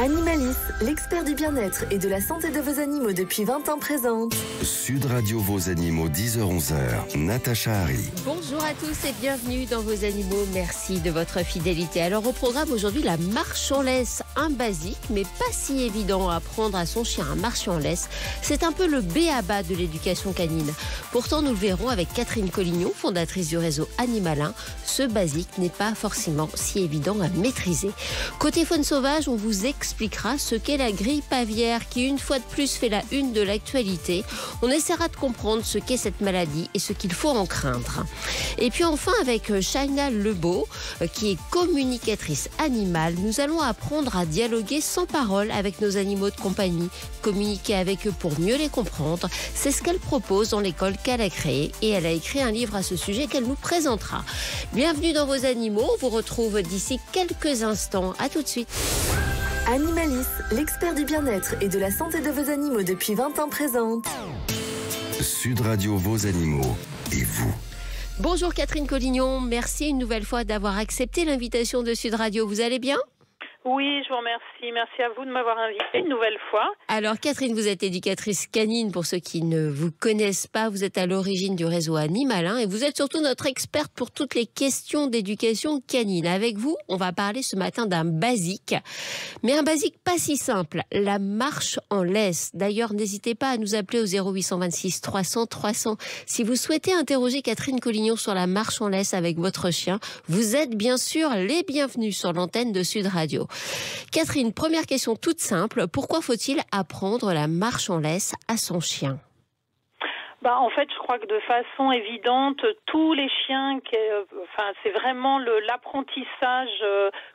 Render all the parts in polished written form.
Animalis, l'expert du bien-être et de la santé de vos animaux depuis 20 ans présente Sud Radio Vos Animaux, 10h-11h, Natacha Harry. Bonjour à tous et bienvenue dans Vos Animaux. Merci de votre fidélité. Alors au programme aujourd'hui, la marche en laisse. Un basique, mais pas si évident à apprendre à son chien à marcher en laisse. C'est un peu le b.a.-ba de l'éducation canine. Pourtant, nous le verrons avec Catherine Collignon, fondatrice du réseau Animalin. Ce basique n'est pas forcément si évident à maîtriser. Côté faune sauvage, on vous expliquera ce qu'est la grippe aviaire qui, une fois de plus, fait la une de l'actualité. On essaiera de comprendre ce qu'est cette maladie et ce qu'il faut en craindre. Et puis enfin, avec Shaina Lebeau, qui est communicatrice animale, nous allons apprendre à dialoguer sans parole avec nos animaux de compagnie, communiquer avec eux pour mieux les comprendre. C'est ce qu'elle propose dans l'école qu'elle a créée et elle a écrit un livre à ce sujet qu'elle nous présentera. Bienvenue dans Vos Animaux, on vous retrouve d'ici quelques instants. À tout de suite. Animalis, l'expert du bien-être et de la santé de vos animaux depuis 20 ans présente Sud Radio Vos Animaux et vous. Bonjour Catherine Collignon, merci une nouvelle fois d'avoir accepté l'invitation de Sud Radio. Vous allez bien ? Oui, je vous remercie. Merci à vous de m'avoir invité une nouvelle fois. Alors Catherine, vous êtes éducatrice canine pour ceux qui ne vous connaissent pas. Vous êtes à l'origine du réseau Animalin et vous êtes surtout notre experte pour toutes les questions d'éducation canine. Avec vous, on va parler ce matin d'un basique, mais un basique pas si simple, la marche en laisse. D'ailleurs, n'hésitez pas à nous appeler au 0826 300 300. Si vous souhaitez interroger Catherine Collignon sur la marche en laisse avec votre chien, vous êtes bien sûr les bienvenus sur l'antenne de Sud Radio. Catherine, première question toute simple. Pourquoi faut-il apprendre la marche en laisse à son chien ? En fait, je crois que de façon évidente, tous les chiens, c'est vraiment l'apprentissage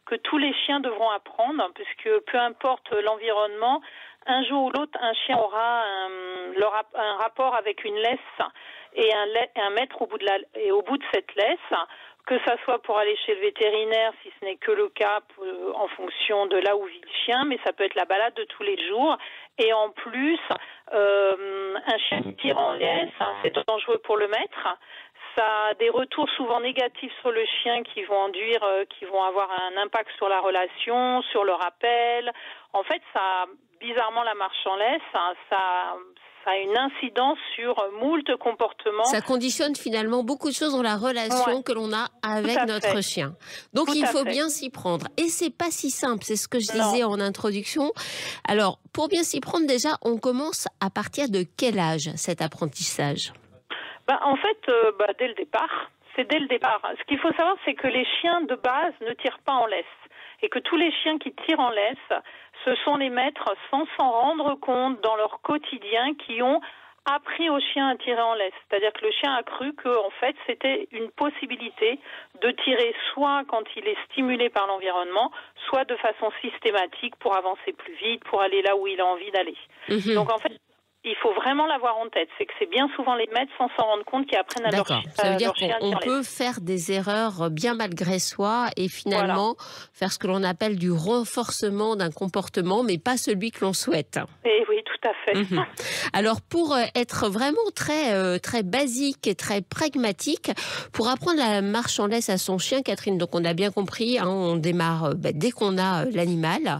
que tous les chiens devront apprendre, puisque peu importe l'environnement, un jour ou l'autre, un chien aura un rapport avec une laisse et un maître au bout de cette laisse. Que ça soit pour aller chez le vétérinaire, si ce n'est que le cas en fonction de là où vit le chien, mais ça peut être la balade de tous les jours. Et en plus, un chien qui tire en laisse, c'est dangereux pour le maître. Ça a des retours souvent négatifs sur le chien qui vont avoir un impact sur la relation, sur le rappel. En fait, bizarrement, la marche en laisse, ça a une incidence sur moult comportements. Ça conditionne finalement beaucoup de choses dans la relation que l'on a avec notre chien. Donc il faut bien s'y prendre. Et c'est pas si simple, c'est ce que je disais en introduction. Alors, pour bien s'y prendre, déjà, on commence à partir de quel âge cet apprentissage ? En fait, dès le départ. C'est dès le départ. Ce qu'il faut savoir, c'est que les chiens de base ne tirent pas en laisse. Et que tous les chiens qui tirent en laisse, ce sont les maîtres, sans s'en rendre compte dans leur quotidien, qui ont appris au chien à tirer en laisse. C'est-à-dire que le chien a cru que, en fait, c'était une possibilité de tirer soit quand il est stimulé par l'environnement, soit de façon systématique pour avancer plus vite, pour aller là où il a envie d'aller. Donc, en fait, il faut vraiment l'avoir en tête. C'est que c'est bien souvent les maîtres sans s'en rendre compte qui apprennent à leur chien. Ça veut dire qu'on peut faire des erreurs bien malgré soi et finalement faire ce que l'on appelle du renforcement d'un comportement, mais pas celui que l'on souhaite. Et oui, tout à fait. Alors pour être vraiment très basique et très pragmatique, pour apprendre la marche en laisse à son chien, Catherine, donc on a bien compris, on démarre dès qu'on a l'animal.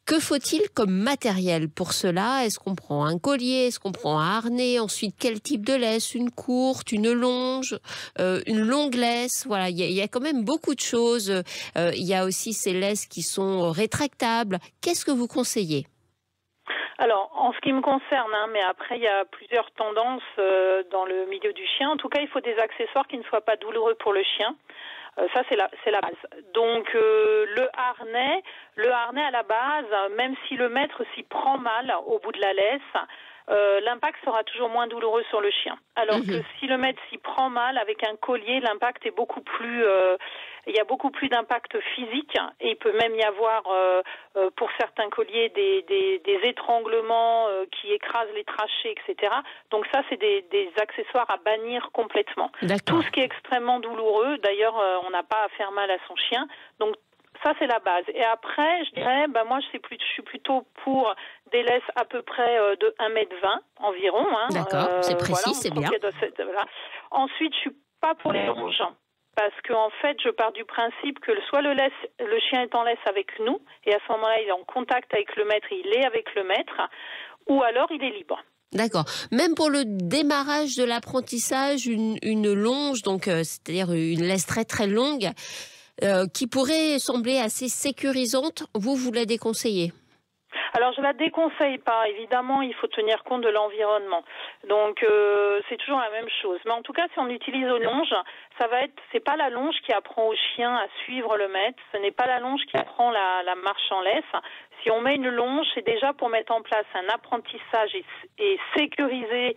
Que faut-il comme matériel pour cela ? Est-ce qu'on prend un collier ? Est-ce qu'on prend un harnais ? Ensuite, quel type de laisse ? Une courte, une longe, une longue laisse ? Voilà, il y a quand même beaucoup de choses. Il y a aussi ces laisses qui sont rétractables. Qu'est-ce que vous conseillez ? Alors, en ce qui me concerne, mais après, il y a plusieurs tendances dans le milieu du chien. En tout cas, il faut des accessoires qui ne soient pas douloureux pour le chien. Ça, c'est la base. Donc, le harnais à la base, même si le maître s'y prend mal au bout de la laisse, l'impact sera toujours moins douloureux sur le chien. Alors que si le maître s'y prend mal avec un collier, l'impact est beaucoup plus... il y a beaucoup plus d'impact physique et il peut même y avoir, pour certains colliers, des étranglements qui écrasent les trachées, etc. Donc ça, c'est des accessoires à bannir complètement. Tout ce qui est extrêmement douloureux, d'ailleurs, on n'a pas à faire mal à son chien. Donc ça, c'est la base. Et après, je dirais, moi, je suis plutôt pour des laisses à peu près de 1,20 m environ. D'accord, c'est précis, c'est bien. Ensuite, je suis pas pour les longes. parce que en fait, je pars du principe que soit le chien est en laisse avec nous, et à ce moment-là, il est en contact avec le maître, il est avec le maître, ou alors il est libre. D'accord. Même pour le démarrage de l'apprentissage, une longe, donc c'est-à-dire une laisse très très longue, qui pourrait sembler assez sécurisante, vous la déconseillez? Alors je la déconseille pas, évidemment il faut tenir compte de l'environnement, donc c'est toujours la même chose, mais en tout cas si on utilise une longe, c'est pas la longe qui apprend au chien à suivre le maître, ce n'est pas la longe qui apprend la marche en laisse. Si on met une longe, c'est déjà pour mettre en place un apprentissage et sécuriser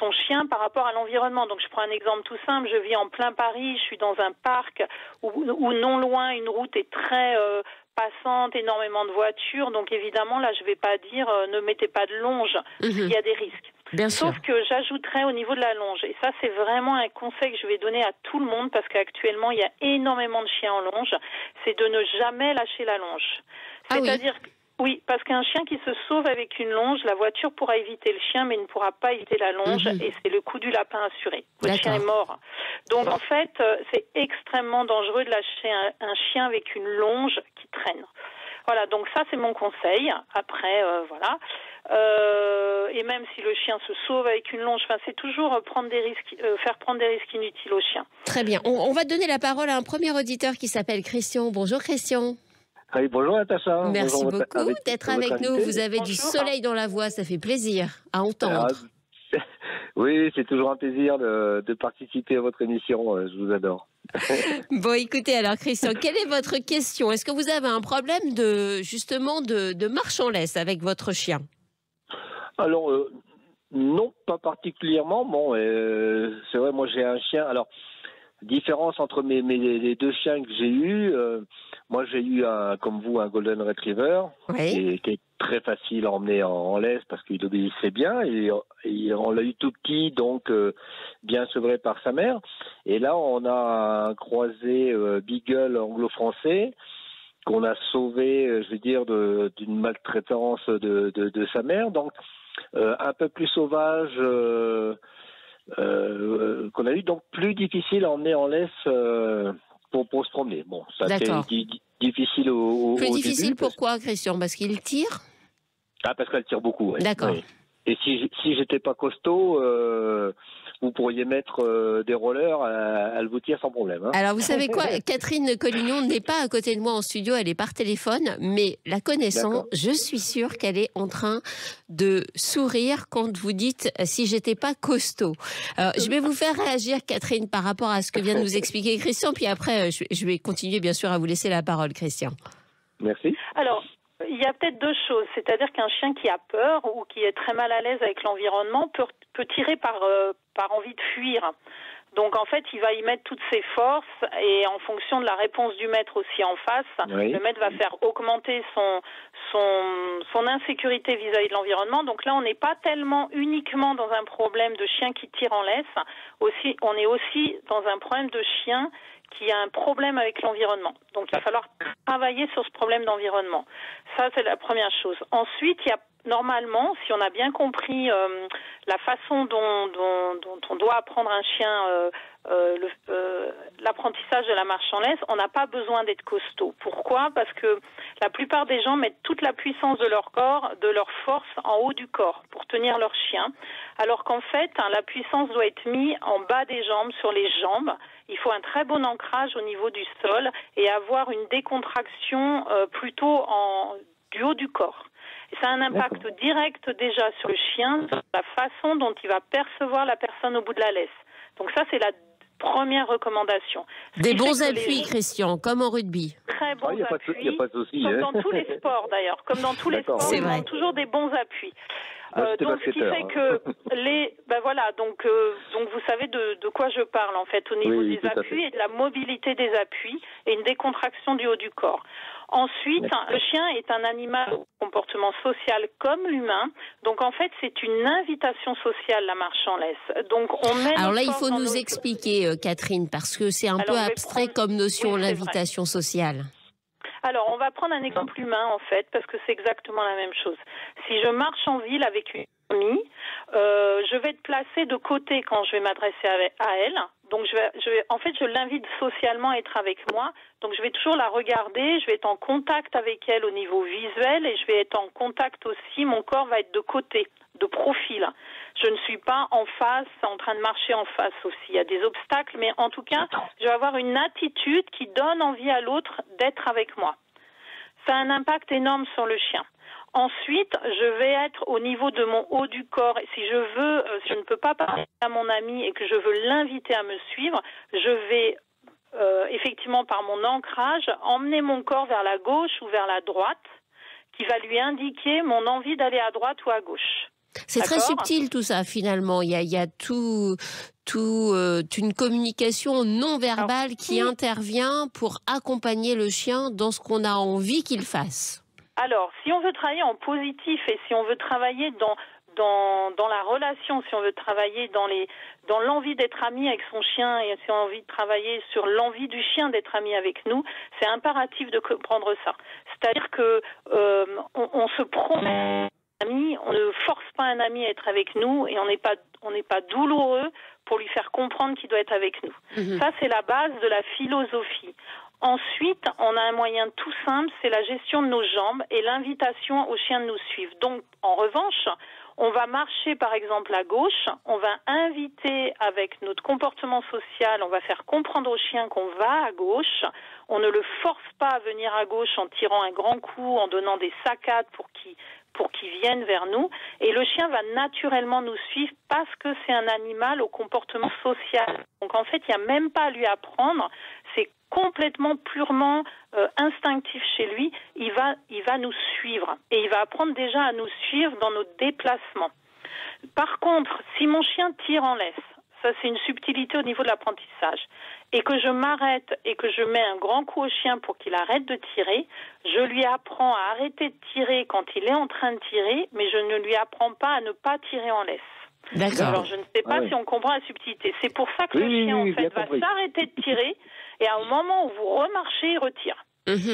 son chien par rapport à l'environnement. Donc je prends un exemple tout simple, je vis en plein Paris, je suis dans un parc où non loin une route est très passante, énormément de voitures, donc évidemment là je vais pas dire ne mettez pas de longe, il y a des risques. Sauf que j'ajouterais au niveau de la longe, et ça c'est vraiment un conseil que je vais donner à tout le monde parce qu'actuellement il y a énormément de chiens en longe, c'est de ne jamais lâcher la longe. C'est-à-dire oui, parce qu'un chien qui se sauve avec une longe, la voiture pourra éviter le chien, mais ne pourra pas éviter la longe, et c'est le coup du lapin assuré. Le chien est mort. Donc en fait, c'est extrêmement dangereux de lâcher un chien avec une longe qui traîne. Voilà, donc ça c'est mon conseil. Après, voilà. Et même si le chien se sauve avec une longe, c'est toujours prendre des risques, faire prendre des risques inutiles au chien. Très bien. On va donner la parole à un premier auditeur qui s'appelle Christian. Bonjour Christian. Oui, bonjour Natacha. Merci beaucoup d'être avec nous. Vous avez du soleil dans la voix, ça fait plaisir à entendre. Oui, c'est toujours un plaisir de participer à votre émission. Je vous adore. Bon, écoutez, alors Christian, quelle est votre question? Est-ce que vous avez un problème de marche en laisse avec votre chien? Alors, non, pas particulièrement. Bon, c'est vrai, moi j'ai un chien. Alors, différence entre les deux chiens que j'ai eus. Moi, j'ai eu comme vous, un Golden Retriever, qui est très facile à emmener en laisse parce qu'il obéissait bien. Et on l'a eu tout petit, donc bien sevré par sa mère. Et là, on a un croisé Beagle anglo-français qu'on a sauvé, je veux dire, d'une maltraitance de sa mère. Donc, un peu plus sauvage qu'on a eu, donc plus difficile à emmener en laisse pour se promener. Bon, ça a été difficile au plus difficile début. Pourquoi, Christian? Parce qu'il tire? Parce qu'elle tire beaucoup. Ouais. D'accord. Ouais. Et si j'étais pas costaud, vous pourriez mettre des rollers, elle vous tire sans problème. Hein. Alors vous savez quoi, Catherine Collignon n'est pas à côté de moi en studio, elle est par téléphone, mais la connaissant, je suis sûre qu'elle est en train de sourire quand vous dites si j'étais pas costaud. Je vais vous faire réagir, Catherine, par rapport à ce que vient de nous expliquer Christian, puis après je vais continuer bien sûr à vous laisser la parole, Christian. Merci. Alors, il y a peut-être deux choses, c'est-à-dire qu'un chien qui a peur ou qui est très mal à l'aise avec l'environnement peut tirer par envie de fuir. Donc en fait, il va y mettre toutes ses forces et en fonction de la réponse du maître aussi en face, le maître va faire augmenter son insécurité vis-à-vis de l'environnement. Donc là, on n'est pas tellement uniquement dans un problème de chien qui tire en laisse, on est aussi dans un problème de chien qui a un problème avec l'environnement. Donc il va falloir travailler sur ce problème d'environnement. Ça, c'est la première chose. Ensuite, il y a normalement, si on a bien compris la façon dont on doit apprendre un chien l'apprentissage de la marche en laisse, on n'a pas besoin d'être costaud. Pourquoi? Parce que la plupart des gens mettent toute la puissance de leur corps, de leur force en haut du corps pour tenir leur chien, alors qu'en fait, la puissance doit être mise en bas des jambes, sur les jambes. Il faut un très bon ancrage au niveau du sol et avoir une décontraction plutôt du haut du corps. Et ça a un impact direct déjà sur le chien, sur la façon dont il va percevoir la personne au bout de la laisse. Donc ça, c'est la première recommandation. Des bons appuis, Christian, comme en rugby. Très bons appuis, il n'y a pas de souci. Comme dans tous les sports d'ailleurs. Comme dans tous les sports, on demande toujours des bons appuis. Donc ce qui fait que donc vous savez de quoi je parle en fait au niveau des appuis et de la mobilité des appuis et une décontraction du haut du corps. Ensuite, le chien est un animal au comportement social comme l'humain. Donc en fait, c'est une invitation sociale la marche en laisse. Donc on met. Alors là, il faut nous expliquer, Catherine, parce que c'est un peu abstrait comme notion, l'invitation sociale. Alors, on va prendre un exemple humain, en fait, parce que c'est exactement la même chose. Si je marche en ville avec une je vais te placer de côté quand je vais m'adresser à elle. Donc je l'invite socialement à être avec moi. Donc je vais toujours la regarder, je vais être en contact avec elle au niveau visuel et je vais être en contact aussi, mon corps va être de côté, de profil. Je ne suis pas en face, en train de marcher en face aussi. Il y a des obstacles, mais en tout cas, je vais avoir une attitude qui donne envie à l'autre d'être avec moi. Ça a un impact énorme sur le chien. Ensuite, je vais être au niveau de mon haut du corps. Et si je ne peux pas parler à mon ami et que je veux l'inviter à me suivre, je vais effectivement par mon ancrage emmener mon corps vers la gauche ou vers la droite, qui va lui indiquer mon envie d'aller à droite ou à gauche. C'est très subtil tout ça finalement. Il y a une communication non verbale qui intervient pour accompagner le chien dans ce qu'on a envie qu'il fasse. Alors, si on veut travailler en positif et si on veut travailler dans la relation, si on veut travailler dans l'envie d'être ami avec son chien et si on a envie de travailler sur l'envie du chien d'être ami avec nous, c'est impératif de comprendre ça. C'est-à-dire que on se promet un ami, on ne force pas un ami à être avec nous et on n'est pas douloureux pour lui faire comprendre qu'il doit être avec nous. Ça, c'est la base de la philosophie. Ensuite, on a un moyen tout simple, c'est la gestion de nos jambes et l'invitation au chien de nous suivre. Donc, en revanche, on va marcher par exemple à gauche, on va inviter avec notre comportement social, on va faire comprendre au chien qu'on va à gauche, on ne le force pas à venir à gauche en tirant un grand coup, en donnant des saccades pour qu'il vienne vers nous, et le chien va naturellement nous suivre parce que c'est un animal au comportement social. Donc en fait, il n'y a même pas à lui apprendre, c'est complètement, purement instinctif chez lui, il va nous suivre et il va apprendre déjà à nous suivre dans nos déplacements. Par contre, si mon chien tire en laisse, ça c'est une subtilité au niveau de l'apprentissage, et que je m'arrête et que je mets un grand coup au chien pour qu'il arrête de tirer, je lui apprends à arrêter de tirer quand il est en train de tirer, mais je ne lui apprends pas à ne pas tirer en laisse. D'accord. Alors je ne sais pas si on comprend la subtilité. C'est pour ça que le chien en fait va s'arrêter de tirer et à un moment où vous remarchez, il retire.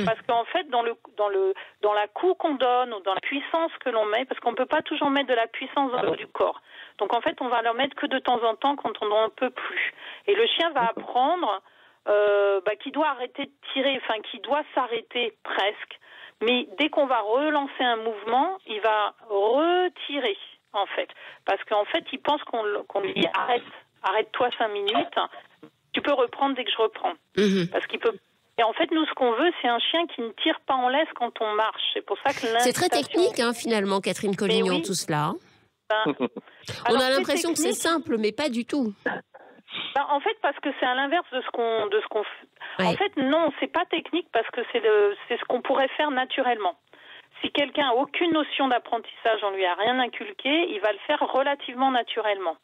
Parce qu'en fait, dans la coup qu'on donne ou dans la puissance que l'on met, parce qu'on ne peut pas toujours mettre de la puissance dans le haut du corps. Donc en fait, on va leur mettre que de temps en temps quand on n'en peut plus. Et le chien va apprendre qu'il doit arrêter de tirer, enfin qu'il doit s'arrêter presque. Mais dès qu'on va relancer un mouvement, il va retirer en fait. Parce qu'en fait, il pense qu'on lui dit arrête-toi 5 minutes, tu peux reprendre dès que je reprends. Parce qu'il peut. Et en fait, nous, ce qu'on veut, c'est un chien qui ne tire pas en laisse quand on marche. C'est pour ça que c'est très technique, finalement, Catherine Collignon, tout cela. On a l'impression que c'est simple, mais pas du tout. En fait, parce que c'est à l'inverse de ce qu'on fait. En fait, non, c'est pas technique parce que c'est ce qu'on pourrait faire naturellement. Si quelqu'un a aucune notion d'apprentissage, on lui a rien inculqué, il va le faire relativement naturellement.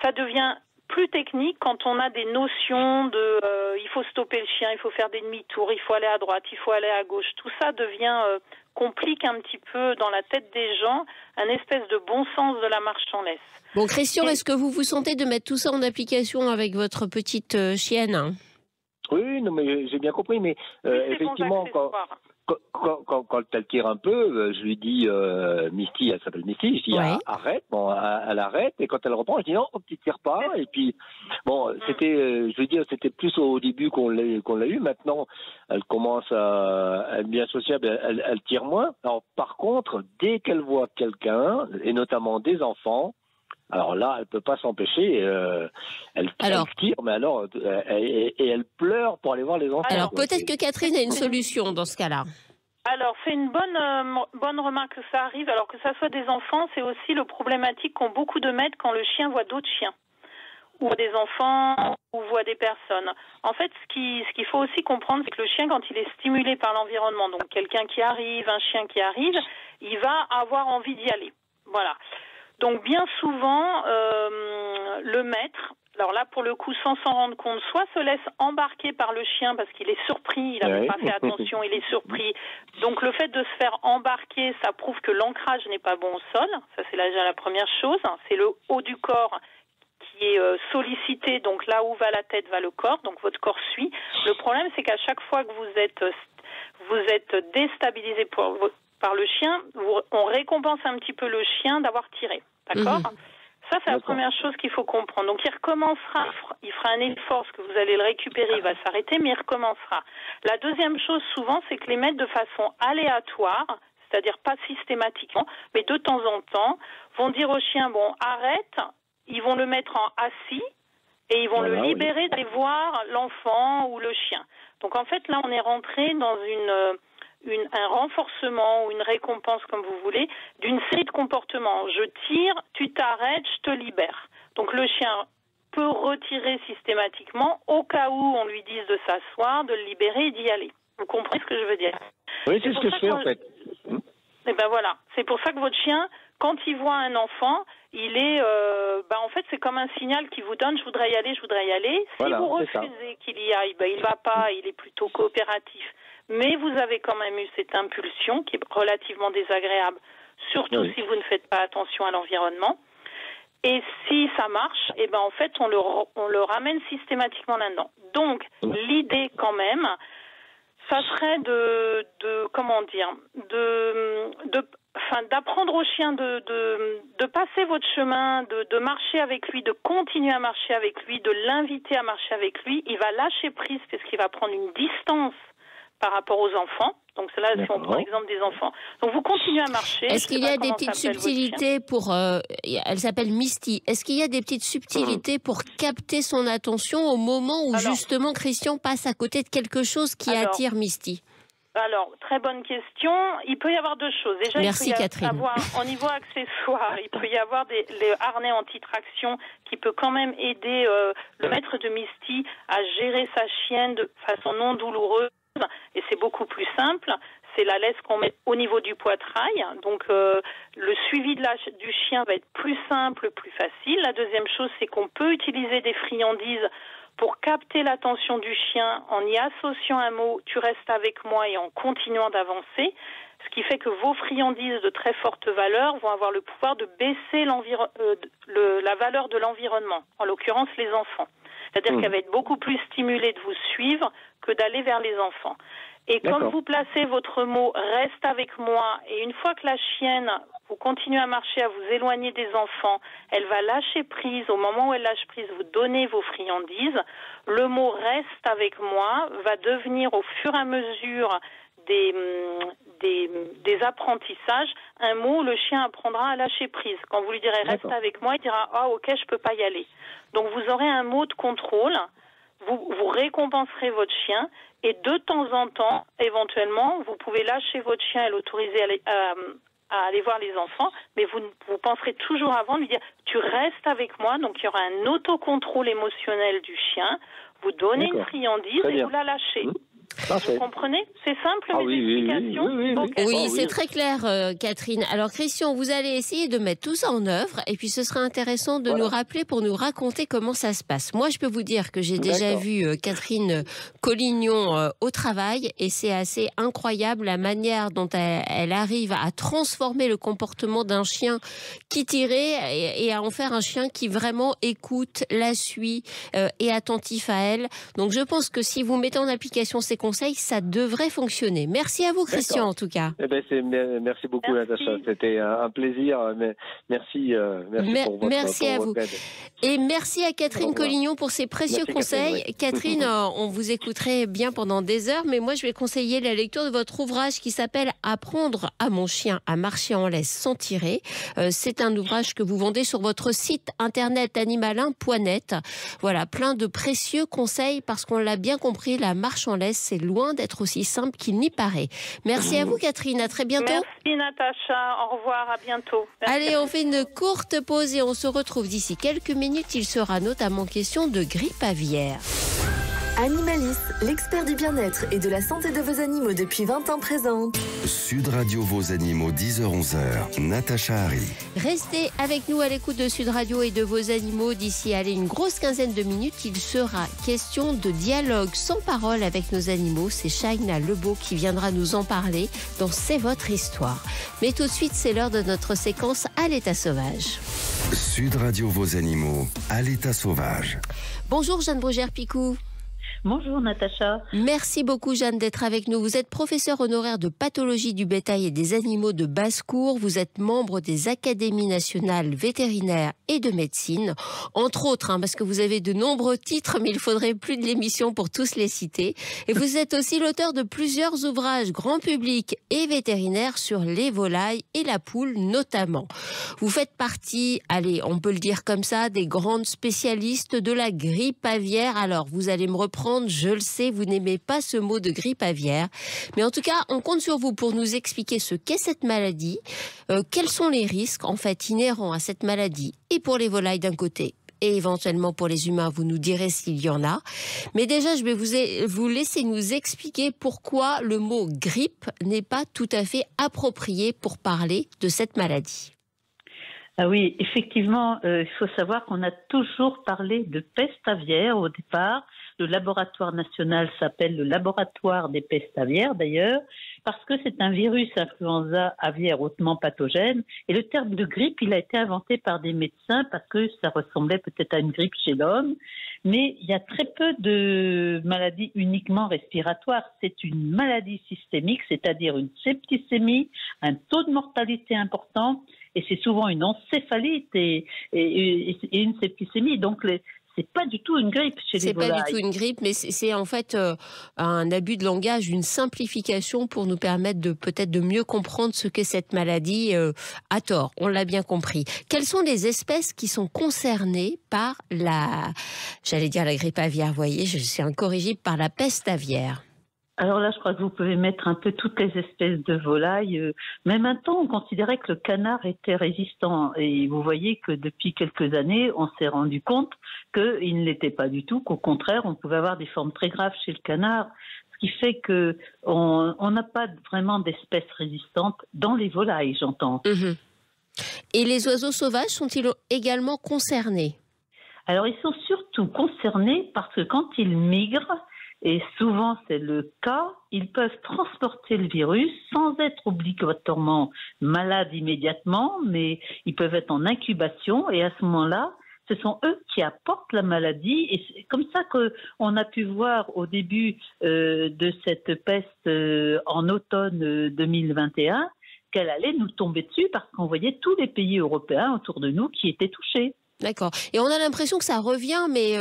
Ça devient plus technique quand on a des notions de il faut stopper le chien, il faut faire des demi-tours, il faut aller à droite, il faut aller à gauche. Tout ça devient complique un petit peu dans la tête des gens un espèce de bon sens de la marche en laisse. Bon, Christian, est-ce que vous vous sentez de mettre tout ça en application avec votre petite chienne ? Oui, non, mais j'ai bien compris, mais effectivement, quand elle tire un peu, je lui dis, Misty, elle s'appelle Misty, je dis arrête, elle arrête, et quand elle reprend, je dis non, tu tires pas, et puis, bon, je veux dire, c'était plus au début qu'on l'a eu, maintenant, elle commence à être bien sociable, elle tire moins. Alors, par contre, dès qu'elle voit quelqu'un, et notamment des enfants, alors là, elle peut pas s'empêcher. Elle tire, mais alors, et elle pleure pour aller voir les enfants. Alors peut-être que Catherine a une solution dans ce cas-là. Alors c'est une bonne remarque que ça arrive. Alors que ça soit des enfants, c'est aussi le problématique qu'ont beaucoup de maîtres quand le chien voit d'autres chiens, ou des enfants, ou voit des personnes. En fait, ce qu'il faut aussi comprendre, c'est que le chien, quand il est stimulé par l'environnement, donc quelqu'un qui arrive, un chien qui arrive, il va avoir envie d'y aller. Voilà. Donc bien souvent, le maître, alors là pour le coup sans s'en rendre compte, soit se laisse embarquer par le chien parce qu'il est surpris, il n'avait pas fait attention, il est surpris. Donc le fait de se faire embarquer, ça prouve que l'ancrage n'est pas bon au sol, ça c'est déjà la première chose, c'est le haut du corps qui est sollicité, donc là où va la tête va le corps, donc votre corps suit. Le problème c'est qu'à chaque fois que vous êtes déstabilisé par le chien, on récompense un petit peu le chien d'avoir tiré. D'accord ? Ça, c'est la première chose qu'il faut comprendre. Donc, il recommencera, il fera un effort, parce que vous allez le récupérer, il va s'arrêter, mais il recommencera. La deuxième chose, souvent, c'est que les mettre de façon aléatoire, c'est-à-dire pas systématiquement, mais de temps en temps, vont dire au chien, bon, arrête, ils vont le mettre en assis, et ils vont le libérer d'aller voir l'enfant ou le chien. Donc, en fait, là, on est rentré dans un renforcement ou une récompense, comme vous voulez, d'une série de comportements. Je tire, tu t'arrêtes, je te libère. Donc le chien peut retirer systématiquement au cas où on lui dise de s'asseoir, de le libérer et d'y aller. Vous comprenez ce que je veux dire ? Oui, c'est ce que je fais en fait. Et ben voilà, c'est pour ça que votre chien, quand il voit un enfant, il est, en fait, c'est comme un signal qui vous donne, je voudrais y aller, je voudrais y aller. Si vous refusez qu'il y aille, il va pas, il est plutôt coopératif. Mais vous avez quand même eu cette impulsion qui est relativement désagréable, surtout si vous ne faites pas attention à l'environnement. Et si ça marche, en fait, on le ramène systématiquement là-dedans. Donc, l'idée quand même, ça serait d'apprendre au chien de passer votre chemin, de marcher avec lui, de continuer à marcher avec lui, de l'inviter à marcher avec lui. Il va lâcher prise parce qu'il va prendre une distance par rapport aux enfants. Donc c'est là, si on prend l'exemple des enfants. Donc vous continuez à marcher. Est-ce qu'il y a des petites subtilités pour... elle s'appelle Misty. Est-ce qu'il y a des petites subtilités pour capter son attention au moment où justement Christian passe à côté de quelque chose qui attire Misty ? Alors, très bonne question. Il peut y avoir deux choses. Déjà, merci Catherine. Au niveau accessoire, il peut y avoir les harnais anti-traction qui peut quand même aider le maître de Misty à gérer sa chienne de façon non douloureuse. Et c'est beaucoup plus simple. C'est la laisse qu'on met au niveau du poitrail. Donc, le suivi du chien va être plus simple, plus facile. La deuxième chose, c'est qu'on peut utiliser des friandises pour capter l'attention du chien en y associant un mot « tu restes avec moi » et en continuant d'avancer, ce qui fait que vos friandises de très forte valeur vont avoir le pouvoir de baisser la valeur de l'environnement, en l'occurrence les enfants. C'est-à-dire qu'elle va être beaucoup plus stimulée de vous suivre que d'aller vers les enfants. Et comme vous placez votre mot « reste avec moi » et une fois que la chienne, vous continuez à marcher, à vous éloigner des enfants, elle va lâcher prise. Au moment où elle lâche prise, vous donnez vos friandises. Le mot « reste avec moi » va devenir au fur et à mesure des apprentissages un mot où le chien apprendra à lâcher prise. Quand vous lui direz « reste avec moi », il dira « ah ok, je peux pas y aller ». Donc vous aurez un mot de contrôle, vous récompenserez votre chien et de temps en temps, éventuellement, vous pouvez lâcher votre chien et l'autoriser à aller voir les enfants, mais vous penserez toujours avant de lui dire « tu restes avec moi », donc il y aura un autocontrôle émotionnel du chien, vous donnez une friandise et vous la lâchez. Vous comprenez ? C'est simple, mes explications. Oui, c'est très clair, Catherine. Alors, Christian, vous allez essayer de mettre tout ça en œuvre et puis ce sera intéressant de nous rappeler pour nous raconter comment ça se passe. Moi, je peux vous dire que j'ai déjà vu Catherine Collignon au travail et c'est assez incroyable la manière dont elle arrive à transformer le comportement d'un chien qui tirait et à en faire un chien qui vraiment écoute, la suit, est attentif à elle. Donc, je pense que si vous mettez en application ces conseils, ça devrait fonctionner. Merci à vous, Christian, en tout cas. Merci beaucoup, Natacha. C'était un plaisir. Merci pour votre aide. Et merci à Catherine Collignon pour ses précieux conseils. Catherine, on vous écouterait bien pendant des heures, mais moi, je vais conseiller la lecture de votre ouvrage qui s'appelle « Apprendre à mon chien à marcher en laisse sans tirer ». C'est un ouvrage que vous vendez sur votre site internet animalin.net. Voilà, plein de précieux conseils parce qu'on l'a bien compris, la marche en laisse, c'est loin d'être aussi simple qu'il n'y paraît. Merci à vous, Catherine. À très bientôt. Merci, Natacha. Au revoir. À bientôt. Merci. Allez, on fait une courte pause et on se retrouve d'ici quelques minutes. Il sera notamment question de grippe aviaire. Animalis, l'expert du bien-être et de la santé de vos animaux depuis 20 ans présente. Sud Radio Vos Animaux, 10h-11h, Natacha Harry. Restez avec nous à l'écoute de Sud Radio et de vos animaux. D'ici une grosse quinzaine de minutes, il sera question de dialogue sans parole avec nos animaux. C'est Shaina Lebeau qui viendra nous en parler dans C'est votre histoire. Mais tout de suite, c'est l'heure de notre séquence à l'état sauvage. Sud Radio Vos Animaux, à l'état sauvage. Bonjour Jeanne Brugère-Picou. Bonjour Natacha. Merci beaucoup Jeanne d'être avec nous. Vous êtes professeure honoraire de pathologie du bétail et des animaux de basse-cour. Vous êtes membre des académies nationales vétérinaires et de médecine. Entre autres, parce que vous avez de nombreux titres, mais il faudrait plus de l'émission pour tous les citer. Et vous êtes aussi l'auteur de plusieurs ouvrages grand public et vétérinaires sur les volailles et la poule notamment. Vous faites partie, allez, on peut le dire comme ça, des grandes spécialistes de la grippe aviaire. Alors, vous allez me reprendre, je le sais, vous n'aimez pas ce mot de grippe aviaire. Mais en tout cas, on compte sur vous pour nous expliquer ce qu'est cette maladie, quels sont les risques en fait inhérents à cette maladie et pour les volailles d'un côté et éventuellement pour les humains, vous nous direz s'il y en a. Mais déjà, je vais vous laisser nous expliquer pourquoi le mot grippe n'est pas tout à fait approprié pour parler de cette maladie. Ah oui, effectivement, il faut savoir qu'on a toujours parlé de peste aviaire au départ. Le laboratoire national s'appelle le laboratoire des pestes aviaires d'ailleurs, parce que c'est un virus influenza aviaire hautement pathogène. Et le terme de grippe, il a été inventé par des médecins parce que ça ressemblait peut-être à une grippe chez l'homme. Mais il y a très peu de maladies uniquement respiratoires. C'est une maladie systémique, c'est-à-dire une septicémie, un taux de mortalité important. Et c'est souvent une encéphalite et une septicémie. Donc, c'est pas du tout une grippe chez les volailles. C'est pas du tout une grippe, mais c'est en fait un abus de langage, une simplification pour nous permettre peut-être de mieux comprendre ce qu'est cette maladie à tort. On l'a bien compris. Quelles sont les espèces qui sont concernées par la grippe aviaire, vous voyez, je suis incorrigible, par la peste aviaire? Alors là, je crois que vous pouvez mettre un peu toutes les espèces de volailles. Même un temps, on considérait que le canard était résistant. Et vous voyez que depuis quelques années, on s'est rendu compte qu'il ne l'était pas du tout, qu'au contraire, on pouvait avoir des formes très graves chez le canard. Ce qui fait qu'on n'a pas vraiment d'espèces résistantes dans les volailles, j'entends. Mmh. Et les oiseaux sauvages sont-ils également concernés? Alors, ils sont surtout concernés parce que quand ils migrent, et souvent c'est le cas, ils peuvent transporter le virus sans être obligatoirement malades immédiatement, mais ils peuvent être en incubation et à ce moment-là, ce sont eux qui apportent la maladie. Et c'est comme ça qu'on a pu voir au début de cette peste en automne 2021 qu'elle allait nous tomber dessus parce qu'on voyait tous les pays européens autour de nous qui étaient touchés. D'accord. Et on a l'impression que ça revient, mais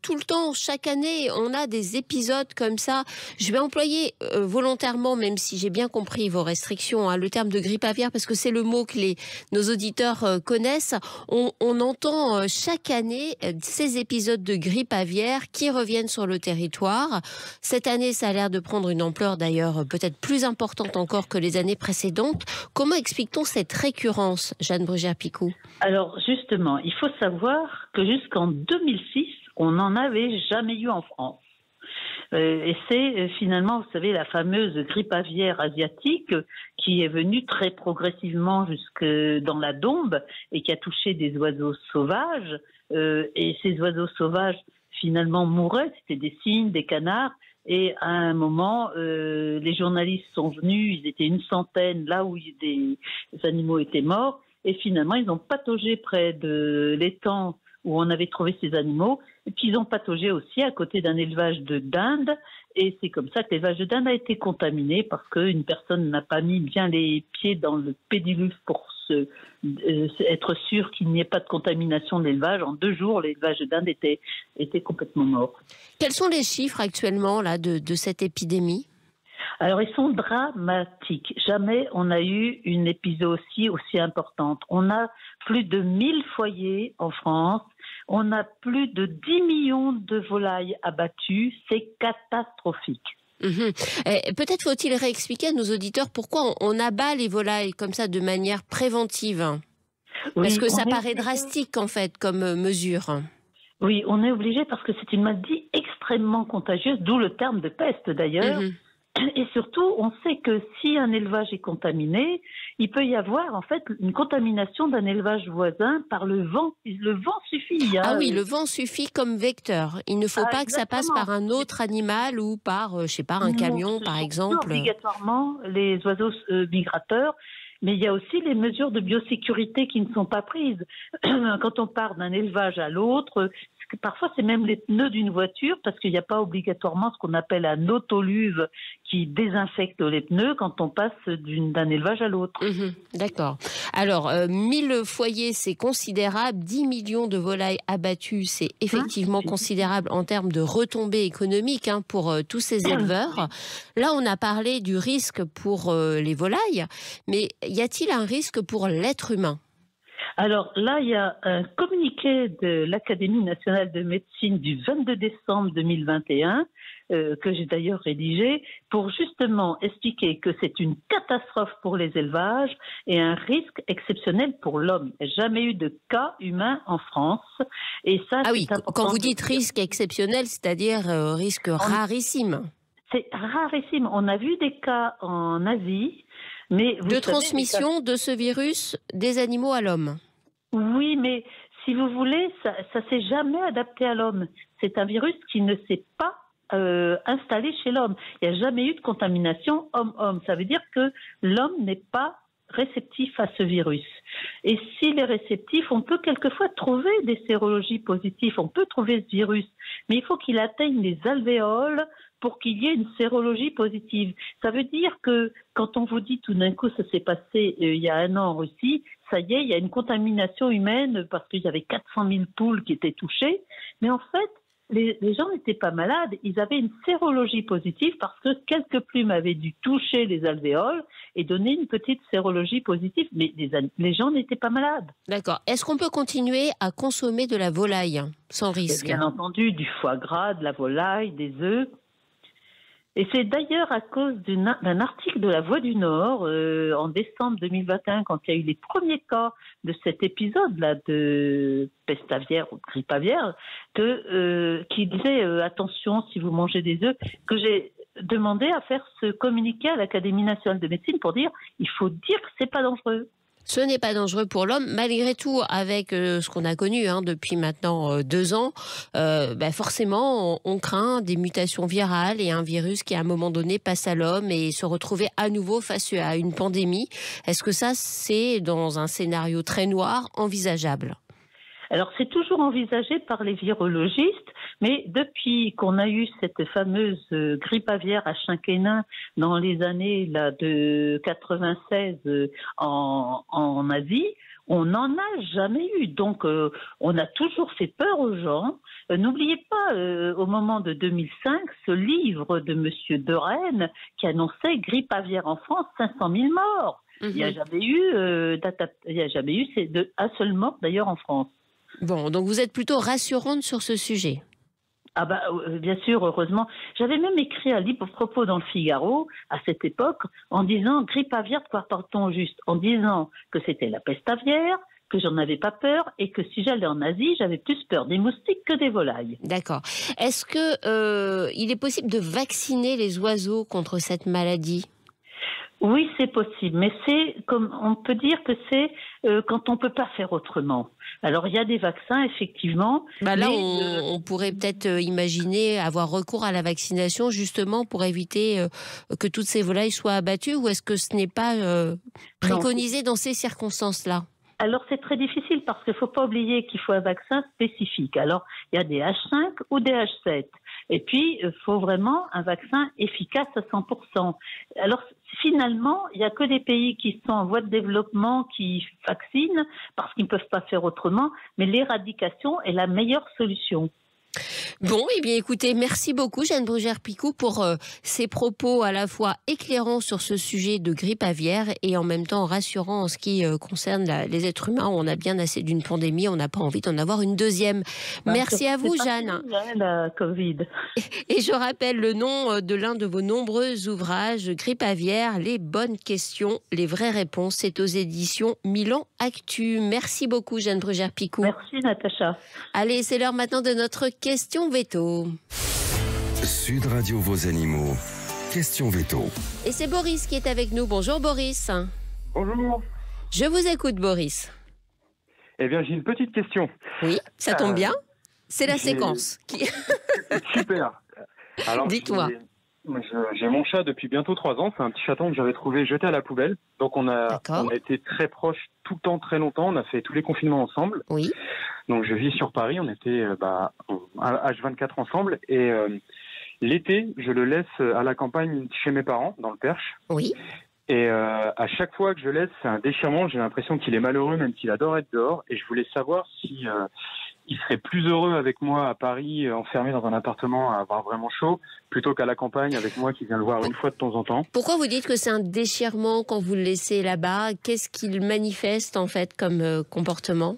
tout le temps, chaque année, on a des épisodes comme ça. Je vais employer volontairement, même si j'ai bien compris vos restrictions, le terme de grippe aviaire, parce que c'est le mot que nos auditeurs connaissent. On entend chaque année ces épisodes de grippe aviaire qui reviennent sur le territoire. Cette année, ça a l'air de prendre une ampleur d'ailleurs peut-être plus importante encore que les années précédentes. Comment explique-t-on cette récurrence, Jeanne Brugière-Picou? Alors justement, il faut savoir que jusqu'en 2006, on n'en avait jamais eu en France. Et c'est finalement, vous savez, la fameuse grippe aviaire asiatique qui est venue très progressivement jusque dans la Dombe et qui a touché des oiseaux sauvages. Et ces oiseaux sauvages, finalement, mouraient. C'était des cygnes, des canards. Et à un moment, les journalistes sont venus, ils étaient une centaine là où des animaux étaient morts. Et finalement, ils ont pataugé près de l'étang où on avait trouvé ces animaux. Et puis, ils ont pataugé aussi à côté d'un élevage de dinde. Et c'est comme ça que l'élevage de dinde a été contaminé parce qu'une personne n'a pas mis bien les pieds dans le pédiluve pour être sûr qu'il n'y ait pas de contamination de l'élevage. En 2 jours, l'élevage de dinde était complètement mort. Quels sont les chiffres actuellement là, de cette épidémie ? Alors, ils sont dramatiques. Jamais on a eu une épizootie aussi importante. On a plus de 1000 foyers en France. On a plus de 10 millions de volailles abattues. C'est catastrophique. Peut-être faut-il réexpliquer à nos auditeurs pourquoi on abat les volailles comme ça de manière préventive. Parce que ça paraît drastique en fait comme mesure. Oui, on est obligé parce que c'est une maladie extrêmement contagieuse, d'où le terme de peste d'ailleurs. Et surtout, on sait que si un élevage est contaminé, il peut y avoir en fait une contamination d'un élevage voisin par le vent. Le vent suffit. Ah oui, le vent suffit comme vecteur. Il ne faut pas que ça passe par un autre animal ou par, je sais pas, un camion par exemple. Obligatoirement les oiseaux migrateurs. Mais il y a aussi les mesures de biosécurité qui ne sont pas prises. Quand on part d'un élevage à l'autre, ce Parfois, c'est même les pneus d'une voiture, parce qu'il n'y a pas obligatoirement ce qu'on appelle un autoluve qui désinfecte les pneus quand on passe d'un élevage à l'autre. D'accord. Alors, 1000 foyers, c'est considérable. 10 millions de volailles abattues, c'est effectivement considérable en termes de retombées économiques pour tous ces éleveurs. Là, on a parlé du risque pour les volailles, mais y a-t-il un risque pour l'être humain ? Alors là, il y a un communiqué de l'Académie nationale de médecine du 22 décembre 2021, que j'ai d'ailleurs rédigé, pour justement expliquer que c'est une catastrophe pour les élevages et un risque exceptionnel pour l'homme. Il n'y a jamais eu de cas humain en France. Et ça, ah oui, quand vous dites risque exceptionnel, c'est-à-dire risque rarissime. C'est rarissime. On a vu des cas en Asie, mais de transmission de ce virus des animaux à l'homme. Oui, mais si vous voulez, ça s'est jamais adapté à l'homme. C'est un virus qui ne s'est pas installé chez l'homme. Il n'y a jamais eu de contamination homme-homme. Ça veut dire que l'homme n'est pas réceptif à ce virus. Et s'il est réceptif, on peut quelquefois trouver des sérologies positives, on peut trouver ce virus, mais il faut qu'il atteigne les alvéoles pour qu'il y ait une sérologie positive. Ça veut dire que quand on vous dit tout d'un coup, ça s'est passé il y a 1 an en Russie, ça y est, il y a une contamination humaine parce qu'il y avait 400 000 poules qui étaient touchées, mais en fait, les gens n'étagens pas malades, ils avaient une sérologie positive parce que quelques plumes avaient dû toucher les alvéoles et donner une petite sérologie positive, mais les gens n'étaient pas malades. D'accord. Est-ce qu'on peut continuer à consommer de la volaille sans risque ? Bien entendu, du foie gras, de la volaille, des œufs. Et c'est d'ailleurs à cause d'un article de La Voix du Nord en décembre 2021, quand il y a eu les premiers cas de cet épisode-là de peste aviaire ou de grippe aviaire, qui disait attention si vous mangez des œufs, que j'ai demandé à faire ce communiqué à l'Académie nationale de médecine pour dire il faut dire que c'est pas dangereux. Ce n'est pas dangereux pour l'homme. Malgré tout, avec ce qu'on a connu depuis maintenant 2 ans, forcément, on craint des mutations virales et un virus qui, à un moment donné, passe à l'homme et se retrouver à nouveau face à une pandémie. Est-ce que ça, c'est, dans un scénario très noir, envisageable ? Alors, c'est toujours envisagé par les virologistes, mais depuis qu'on a eu cette fameuse grippe aviaire à Chincainan dans les années de 96 en Asie, on n'en a jamais eu. Donc, on a toujours fait peur aux gens. N'oubliez pas, au moment de 2005, ce livre de Monsieur Derennes qui annonçait grippe aviaire en France, 500 000 morts. Il n'y a jamais eu, c'est un seul mort d'ailleurs en France. Bon, donc vous êtes plutôt rassurante sur ce sujet. Ah bah bien sûr, heureusement. J'avais même écrit un livre propos dans le Figaro à cette époque en disant grippe aviaire, de quoi parle-t-on au juste ? En disant que c'était la peste aviaire, que j'en avais pas peur et que si j'allais en Asie, j'avais plus peur des moustiques que des volailles. D'accord. Est-ce que il est possible de vacciner les oiseaux contre cette maladie ? Oui, c'est possible, mais c'est comme on peut dire que c'est quand on peut pas faire autrement. Alors il y a des vaccins effectivement. Là, on pourrait peut-être imaginer avoir recours à la vaccination justement pour éviter que toutes ces volailles soient abattues, ou est-ce que ce n'est pas préconisé dans ces circonstances-là ? Alors c'est très difficile parce qu'il ne faut pas oublier qu'il faut un vaccin spécifique. Alors il y a des H5 ou des H7. Et puis il faut vraiment un vaccin efficace à 100%. Alors finalement, il n'y a que des pays qui sont en voie de développement qui vaccinent parce qu'ils ne peuvent pas faire autrement. Mais l'éradication est la meilleure solution. Bon, eh bien écoutez, merci beaucoup Jeanne Bruguère-Picou pour ces propos à la fois éclairants sur ce sujet de grippe aviaire et en même temps rassurants en ce qui concerne les êtres humains. On a bien assez d'une pandémie, on n'a pas envie d'en avoir une deuxième. Merci à vous Jeanne. La Covid. Et je rappelle le nom de l'un de vos nombreux ouvrages, Grippe aviaire, les bonnes questions, les vraies réponses. C'est aux éditions Milan Actu. Merci beaucoup Jeanne Bruguère-Picou. Merci Natacha. Allez, c'est l'heure maintenant de notre question veto. Sud Radio Vos Animaux. Question veto. Et c'est Boris qui est avec nous. Bonjour Boris. Bonjour. Je vous écoute Boris. Eh bien, j'ai une petite question. Oui, ça tombe bien. C'est la séquence. Super. Alors, dites-moi. J'ai mon chat depuis bientôt 3 ans. C'est un petit chaton que j'avais trouvé jeté à la poubelle. Donc on a été très proches tout le temps, très longtemps. On a fait tous les confinements ensemble. Oui. Donc je vis sur Paris. On était H24 ensemble. Et l'été, je le laisse à la campagne chez mes parents, dans le Perche. Oui. Et à chaque fois que je laisse, c'est un déchirement. J'ai l'impression qu'il est malheureux, même s'il adore être dehors. Et je voulais savoir si il serait plus heureux avec moi à Paris, enfermé dans un appartement, à avoir vraiment chaud, plutôt qu'à la campagne avec moi qui vient le voir une fois de temps en temps. Pourquoi vous dites que c'est un déchirement quand vous le laissez là-bas? Qu'est-ce qu'il manifeste en fait comme comportement?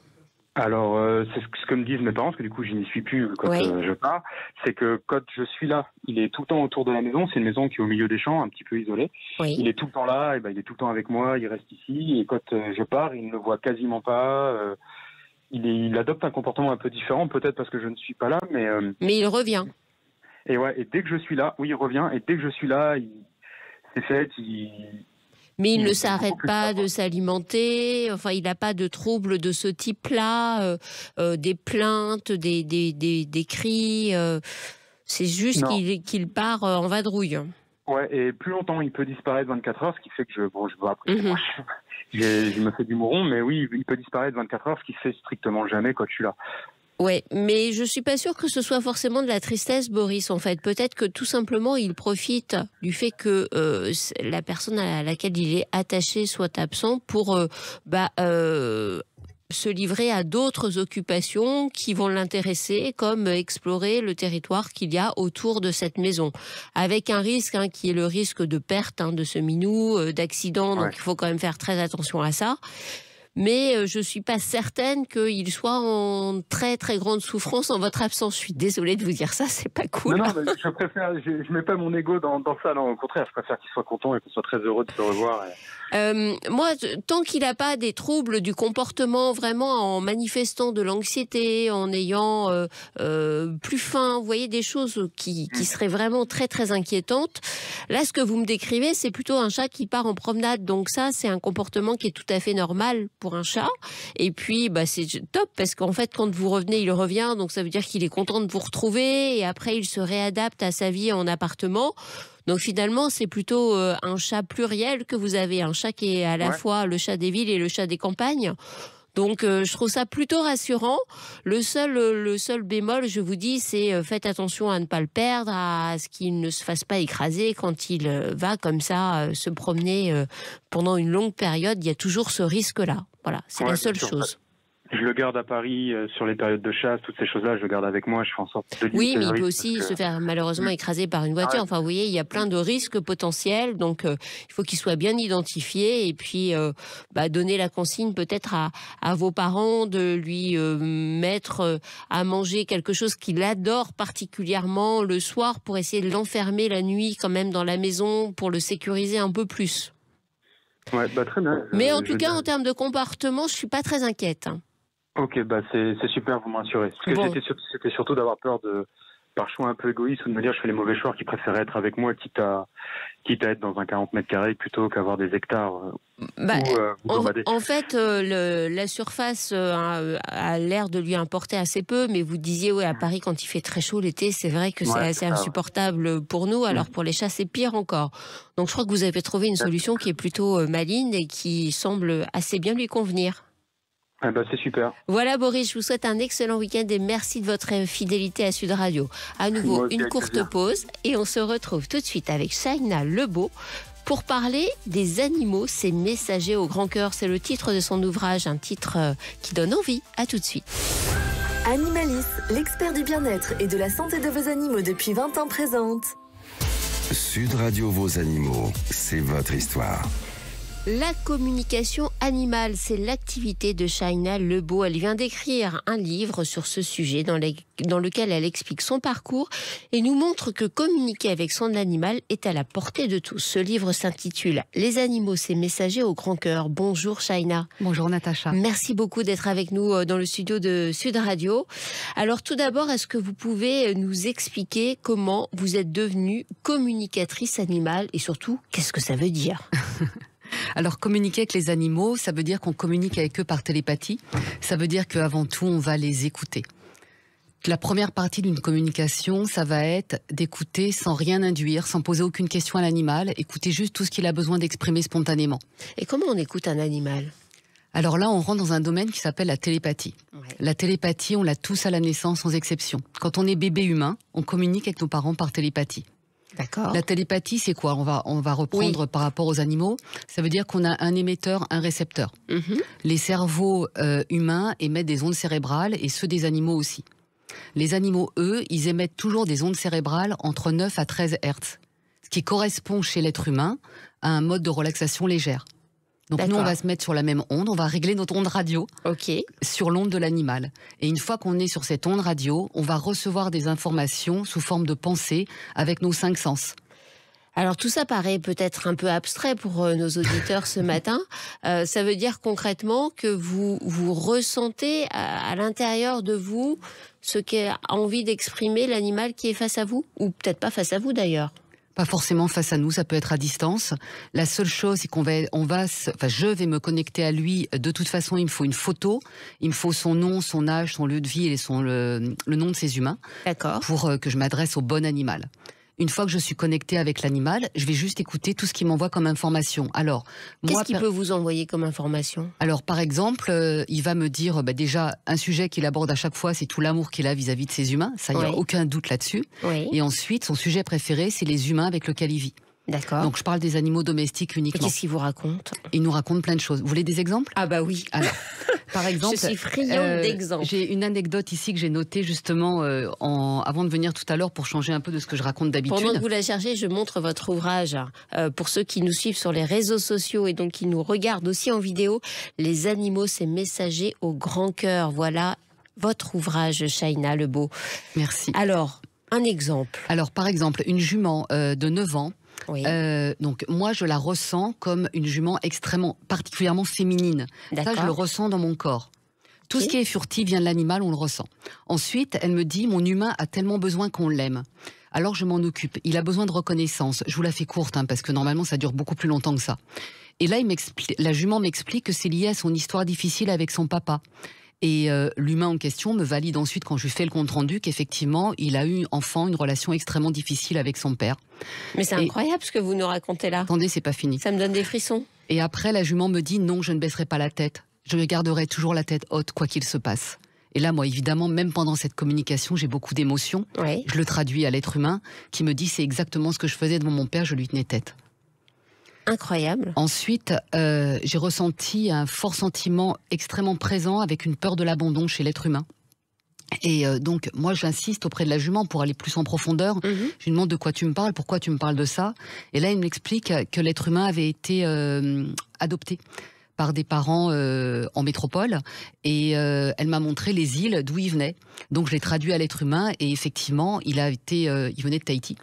Alors, c'est ce que me disent mes parents, parce que du coup, je n'y suis plus quand je pars. C'est que quand je suis là, il est tout le temps autour de la maison. C'est une maison qui est au milieu des champs, un petit peu isolée. Oui. Il est tout le temps là, et il est tout le temps avec moi, il reste ici. Et quand je pars, il ne me voit quasiment pas. Il adopte un comportement un peu différent, peut-être parce que je ne suis pas là, mais... Mais il revient. Et dès que je suis là, il revient. Et dès que je suis là, c'est fait, Mais il ne s'arrête pas de s'alimenter, enfin il n'a pas de troubles de ce type-là, des plaintes, des cris, c'est juste qu'il part en vadrouille. Ouais, et plus longtemps il peut disparaître 24 heures, ce qui fait que je vais après moi, je me fais du mouron, mais oui, il peut disparaître 24 heures, ce qui se fait strictement jamais quand je suis là. Ouais, mais je suis pas sûre que ce soit forcément de la tristesse, Boris, en fait. Peut-être que tout simplement, il profite du fait que la personne à laquelle il est attaché soit absent pour se livrer à d'autres occupations qui vont l'intéresser, comme explorer le territoire qu'il y a autour de cette maison. Avec un risque qui est le risque de perte de ce minou, d'accident, donc il faut quand même faire très attention à ça. Mais je ne suis pas certaine qu'il soit en très très grande souffrance en votre absence. Je suis désolée de vous dire ça, c'est pas cool. Non, mais je préfère, je mets pas mon ego dans ça, non, au contraire, je préfère qu'il soit content et qu'on soit très heureux de se revoir. Moi, tant qu'il n'a pas des troubles du comportement, vraiment en manifestant de l'anxiété, en ayant plus faim, vous voyez, des choses qui seraient vraiment très très inquiétantes. Là, ce que vous me décrivez, c'est plutôt un chat qui part en promenade. Donc ça, c'est un comportement qui est tout à fait normal pour un chat. Et puis, c'est top parce qu'en fait, quand vous revenez, il revient. Donc ça veut dire qu'il est content de vous retrouver. Et après, il se réadapte à sa vie en appartement. Donc finalement, c'est plutôt un chat pluriel que vous avez. Un chat qui est à la fois le chat des villes et le chat des campagnes. Donc je trouve ça plutôt rassurant. Le seul bémol, je vous dis, c'est faites attention à ne pas le perdre, à ce qu'il ne se fasse pas écraser quand il va comme ça se promener pendant une longue période. Il y a toujours ce risque-là. Voilà, c'est la seule chose. Je le garde à Paris sur les périodes de chasse, toutes ces choses-là, je le garde avec moi, je fais en sorte de limiter. Oui, mais il peut aussi se faire malheureusement écraser par une voiture. Enfin, vous voyez, il y a plein de risques potentiels, donc il faut qu'il soit bien identifié et puis donner la consigne peut-être à vos parents de lui mettre à manger quelque chose qu'il adore particulièrement le soir pour essayer de l'enfermer la nuit quand même dans la maison pour le sécuriser un peu plus. Ouais, très bien. Mais en tout cas, en termes de comportement, je suis pas très inquiète. Ok, c'est super, vous m'assurez. Parce que c'était surtout d'avoir peur par choix un peu égoïste, ou de me dire je fais les mauvais choix, qui préféraient être avec moi, quitte à être dans un 40 mètres carrés plutôt qu'avoir des hectares. En fait, la surface a l'air de lui importer assez peu, mais vous disiez à Paris quand il fait très chaud l'été, c'est vrai que c'est assez insupportable pour nous. Alors pour les chats, c'est pire encore. Donc je crois que vous avez trouvé une solution qui est plutôt maligne et qui semble assez bien lui convenir. C'est super. Voilà Boris, je vous souhaite un excellent week-end et merci de votre fidélité à Sud Radio. À nouveau, une courte pause et on se retrouve tout de suite avec Shaina Lebeau pour parler des animaux, ces messagers au grand cœur. C'est le titre de son ouvrage, un titre qui donne envie. À tout de suite. Animalis, l'expert du bien-être et de la santé de vos animaux depuis 20 ans présente. Sud Radio Vos Animaux, c'est votre histoire. La communication animale, c'est l'activité de Shaina Lebeau. Elle vient d'écrire un livre sur ce sujet dans lequel elle explique son parcours et nous montre que communiquer avec son animal est à la portée de tous. Ce livre s'intitule « Les animaux, ces messagers au grand cœur ». Bonjour Shaina. Bonjour Natacha. Merci beaucoup d'être avec nous dans le studio de Sud Radio. Alors tout d'abord, est-ce que vous pouvez nous expliquer comment vous êtes devenue communicatrice animale et surtout, qu'est-ce que ça veut dire ? Alors, communiquer avec les animaux, ça veut dire qu'on communique avec eux par télépathie. Ça veut dire qu'avant tout, on va les écouter. La première partie d'une communication, ça va être d'écouter sans rien induire, sans poser aucune question à l'animal, écouter juste tout ce qu'il a besoin d'exprimer spontanément. Et comment on écoute un animal ? Alors là, on rentre dans un domaine qui s'appelle la télépathie. Ouais. La télépathie, on l'a tous à la naissance, sans exception. Quand on est bébé humain, on communique avec nos parents par télépathie. D'accord. La télépathie, c'est quoi ? On va reprendre par rapport aux animaux. Ça veut dire qu'on a un émetteur, un récepteur. Les cerveaux humains émettent des ondes cérébrales et ceux des animaux aussi. Les animaux, eux, ils émettent toujours des ondes cérébrales entre 9 à 13 Hz, ce qui correspond chez l'être humain à un mode de relaxation légère. Donc nous, on va se mettre sur la même onde, on va régler notre onde radio sur l'onde de l'animal. Et une fois qu'on est sur cette onde radio, on va recevoir des informations sous forme de pensée avec nos 5 sens. Alors tout ça paraît peut-être un peu abstrait pour nos auditeurs ce matin. Ça veut dire concrètement que vous ressentez à l'intérieur de vous ce qu'a envie d'exprimer l'animal qui est face à vous, ou peut-être pas face à vous d'ailleurs. Pas forcément face à nous, ça peut être à distance. La seule chose, c'est je vais me connecter à lui. De toute façon, il me faut une photo, il me faut son nom, son âge, son lieu de vie et le nom de ses humains. D'accord. Pour que je m'adresse au bon animal. Une fois que je suis connectée avec l'animal, je vais juste écouter tout ce qu'il m'envoie comme information. Alors, qu'est-ce qu'il peut vous envoyer comme information ? Alors, par exemple, il va me dire, déjà, un sujet qu'il aborde à chaque fois, c'est tout l'amour qu'il a vis-à-vis de ses humains. Ça, il n'y a aucun doute là-dessus. Oui. Et ensuite, son sujet préféré, c'est les humains avec lesquels il vit. D'accord. Donc, je parle des animaux domestiques uniquement. Qu'est-ce qu'il vous raconte ? Il nous raconte plein de choses. Vous voulez des exemples ? Ah bah oui. Alors, par exemple, je suis friande d'exemples. J'ai une anecdote ici que j'ai notée justement avant de venir tout à l'heure pour changer un peu de ce que je raconte d'habitude. Pendant que vous la cherchez, je montre votre ouvrage pour ceux qui nous suivent sur les réseaux sociaux et donc qui nous regardent aussi en vidéo. Les animaux, ces messagers au grand cœur. Voilà votre ouvrage, Chayna Lebeau. Merci. Alors, un exemple. Alors, par exemple, une jument de 9 ans. Oui. Donc moi je la ressens comme une jument particulièrement féminine. Ça je le ressens dans mon corps. Tout ce qui est furtif vient de l'animal, on le ressent. Ensuite elle me dit mon humain a tellement besoin qu'on l'aime. Alors je m'en occupe. Il a besoin de reconnaissance. Je vous la fais courte parce que normalement ça dure beaucoup plus longtemps que ça. Et là la jument m'explique que c'est lié à son histoire difficile avec son papa. Et l'humain en question me valide ensuite, quand je lui fais le compte-rendu, qu'effectivement, il a eu enfant une relation extrêmement difficile avec son père. Mais c'est incroyable ce que vous nous racontez là. Attendez, c'est pas fini. Ça me donne des frissons. Et après, la jument me dit non, je ne baisserai pas la tête. Je garderai toujours la tête haute, quoi qu'il se passe. Et là, moi, évidemment, même pendant cette communication, j'ai beaucoup d'émotions. Oui. Je le traduis à l'être humain qui me dit c'est exactement ce que je faisais devant mon père, je lui tenais tête. Incroyable. Ensuite, j'ai ressenti un fort sentiment extrêmement présent avec une peur de l'abandon chez l'être humain. Et donc, moi, j'insiste auprès de la jument pour aller plus en profondeur. Je lui demande de quoi tu me parles, pourquoi tu me parles de ça. Et là, il m'explique que l'être humain avait été adopté par des parents en métropole. Et elle m'a montré les îles d'où il venait. Donc, je l'ai traduit à l'être humain. Et effectivement, il venait de Tahiti.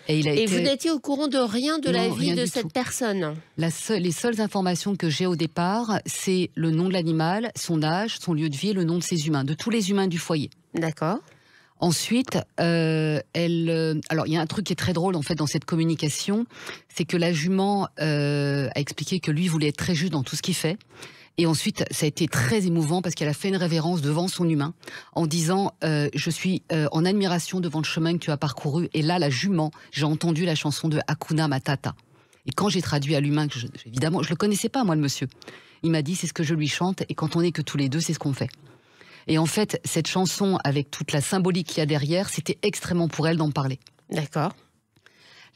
Et vous n'étiez au courant de rien de la vie de cette personne ? Les seules informations que j'ai au départ, c'est le nom de l'animal, son âge, son lieu de vie et le nom de ses humains, de tous les humains du foyer. D'accord. Ensuite, alors il y a un truc qui est très drôle en fait dans cette communication, c'est que la jument a expliqué que lui voulait être très juste dans tout ce qu'il fait. Et ensuite, ça a été très émouvant parce qu'elle a fait une révérence devant son humain en disant je suis en admiration devant le chemin que tu as parcouru. Et là, la jument, j'ai entendu la chanson de Hakuna Matata. Et quand j'ai traduit à l'humain, évidemment, je le connaissais pas moi le monsieur. Il m'a dit c'est ce que je lui chante et quand on n'est que tous les deux, c'est ce qu'on fait. Et en fait, cette chanson avec toute la symbolique qu'il y a derrière, c'était extrêmement pour elle d'en parler. D'accord.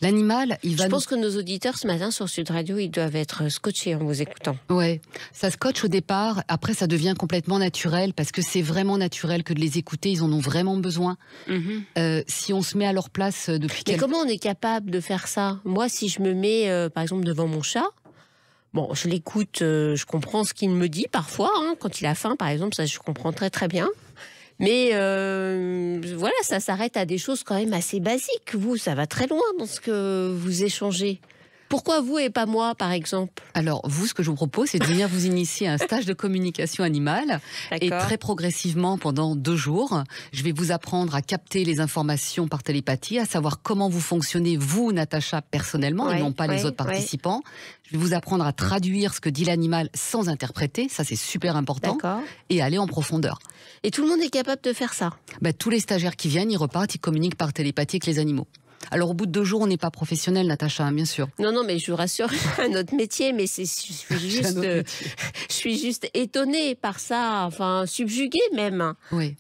L'animal, il va... Je pense que nos auditeurs ce matin sur Sud Radio, ils doivent être scotchés en vous écoutant. Ouais, ça scotche au départ, après ça devient complètement naturel, parce que c'est vraiment naturel que de les écouter, ils en ont vraiment besoin. Si on se met à leur place depuis... Mais comment on est capable de faire ça ? Moi, si je me mets, par exemple, devant mon chat, bon, je l'écoute, je comprends ce qu'il me dit parfois, quand il a faim, par exemple, ça je comprends très très bien. Mais voilà, ça s'arrête à des choses quand même assez basiques. Vous, ça va très loin dans ce que vous échangez. Pourquoi vous et pas moi, par exemple? Alors, vous, ce que je vous propose, c'est de venir vous initier à un stage de communication animale. Et très progressivement, pendant 2 jours, je vais vous apprendre à capter les informations par télépathie, à savoir comment vous fonctionnez, vous, Natacha, personnellement, et non pas les autres participants. Je vais vous apprendre à traduire ce que dit l'animal sans interpréter, ça c'est super important, et aller en profondeur. Et tout le monde est capable de faire ça? Tous les stagiaires qui viennent, ils repartent, ils communiquent par télépathie avec les animaux. Alors, au bout de 2 jours, on n'est pas professionnel, Natacha, hein, bien sûr. Non, mais je vous rassure, un autre métier, mais je suis juste étonnée par ça, enfin, subjuguée même,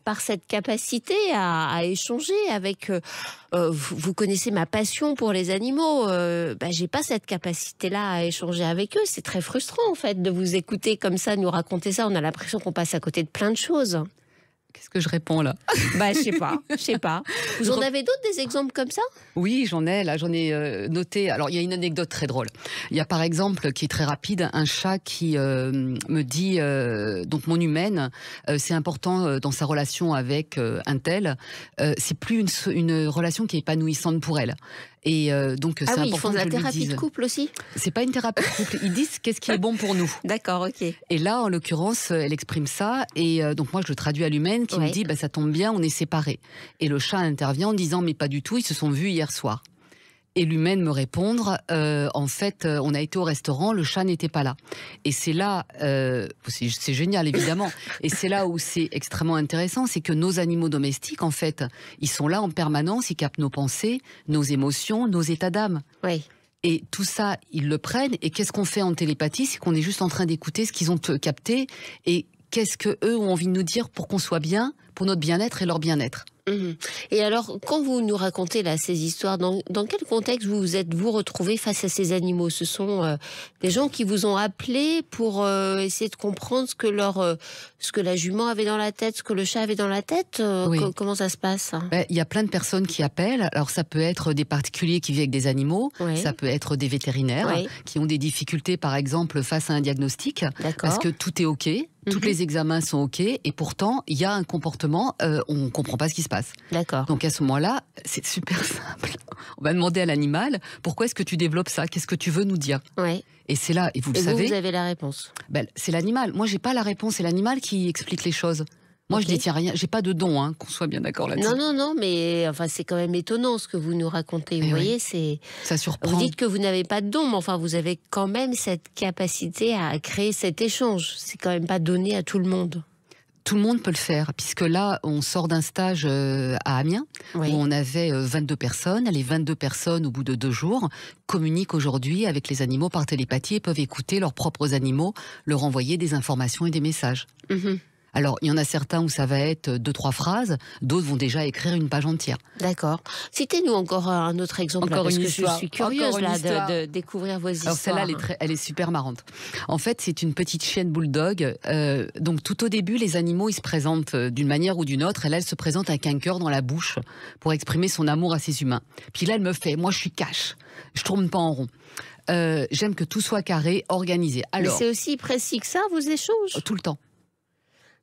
par cette capacité à échanger avec... vous connaissez ma passion pour les animaux, j'ai pas cette capacité-là à échanger avec eux. C'est très frustrant, en fait, de vous écouter comme ça, nous raconter ça. On a l'impression qu'on passe à côté de plein de choses. Qu'est-ce que je réponds là? Je sais pas. Vous en avez d'autres, des exemples comme ça? Oui, j'en ai noté. Alors, il y a une anecdote très drôle. Il y a par exemple, qui est très rapide, un chat qui me dit, donc mon humaine, c'est important dans sa relation avec un tel, c'est plus une relation qui est épanouissante pour elle. Et donc, c'est important. Ils font de la thérapie de couple aussi? C'est pas une thérapie de couple. Ils disent qu'est-ce qui est bon pour nous. D'accord, ok. Et là, en l'occurrence, elle exprime ça. Et donc, moi, je le traduis à l'humaine qui me dit ça tombe bien, on est séparés. Et le chat intervient en disant mais pas du tout, ils se sont vus hier soir. Et l'humaine me répondre, en fait, on a été au restaurant, le chat n'était pas là. Et c'est là, c'est génial évidemment, et c'est là où c'est extrêmement intéressant, c'est que nos animaux domestiques, en fait, ils sont là en permanence, ils captent nos pensées, nos émotions, nos états d'âme. Oui. Et tout ça, ils le prennent, et qu'est-ce qu'on fait en télépathie? C'est qu'on est juste en train d'écouter ce qu'ils ont capté, et qu'est-ce qu'eux ont envie de nous dire pour qu'on soit bien, pour notre bien-être et leur bien-être. Et alors, quand vous nous racontez là ces histoires, dans quel contexte vous êtes-vous retrouvés face à ces animaux? Ce sont des gens qui vous ont appelé pour essayer de comprendre ce que la jument avait dans la tête, ce que le chat avait dans la tête. Comment ça se passe? Il y a plein de personnes qui appellent. Alors ça peut être des particuliers qui vivent avec des animaux, ça peut être des vétérinaires qui ont des difficultés, par exemple, face à un diagnostic, parce que tout est ok. Tous les examens sont OK, et pourtant, il y a un comportement, on ne comprend pas ce qui se passe. D'accord. Donc à ce moment-là, c'est super simple. On va demander à l'animal, pourquoi est-ce que tu développes ça? Qu'est-ce que tu veux nous dire? Et c'est là, et vous le savez... vous avez la réponse? C'est l'animal. Moi, j'ai pas la réponse, c'est l'animal qui explique les choses. Moi, je détiens rien, j'ai pas de don, qu'on soit bien d'accord là-dessus. Non, mais enfin, c'est quand même étonnant ce que vous nous racontez. Vous voyez, ça surprend. Vous dites que vous n'avez pas de don, mais enfin, vous avez quand même cette capacité à créer cet échange. C'est quand même pas donné à tout le monde. Tout le monde peut le faire, puisque là, on sort d'un stage à Amiens, où on avait 22 personnes. Les 22 personnes, au bout de 2 jours, communiquent aujourd'hui avec les animaux par télépathie et peuvent écouter leurs propres animaux, leur envoyer des informations et des messages. Alors, il y en a certains où ça va être 2-3 phrases, d'autres vont déjà écrire une page entière. D'accord. Citez-nous encore un autre exemple, parce que je suis curieuse de découvrir vos histoires. Alors celle-là, elle est super marrante. En fait, c'est une petite chienne bulldog. Donc tout au début, les animaux, ils se présentent d'une manière ou d'une autre. Et là, elle se présente avec un cœur dans la bouche pour exprimer son amour à ses humains. Puis là, elle me fait, moi je suis cash, je tourne pas en rond. J'aime que tout soit carré, organisé. Alors, mais c'est aussi précis que ça, vos échanges? Tout le temps.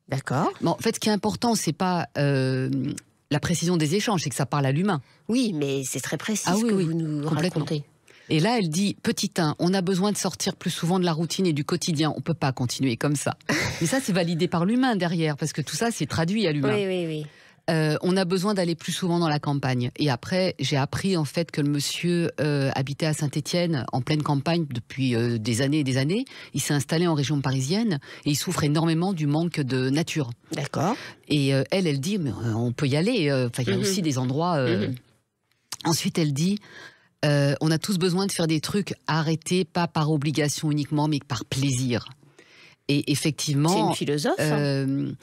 D'accord. Bon, en fait, ce qui est important, c'est pas la précision des échanges, c'est que ça parle à l'humain. Oui, mais c'est très précis ce que vous nous racontez. Et là, elle dit, petit 1, on a besoin de sortir plus souvent de la routine et du quotidien. On peut pas continuer comme ça. Mais ça, c'est validé par l'humain derrière, parce que tout ça, c'est traduit à l'humain. Oui. On a besoin d'aller plus souvent dans la campagne. Et après, j'ai appris en fait que le monsieur habitait à Saint-Étienne, en pleine campagne, depuis des années et des années. Il s'est installé en région parisienne et il souffre énormément du manque de nature. D'accord. Et elle dit, mais on peut y aller. Il y a aussi des endroits... Ensuite, elle dit, on a tous besoin de faire des trucs arrêtés, pas par obligation uniquement, mais par plaisir. Et effectivement... C'est une philosophe.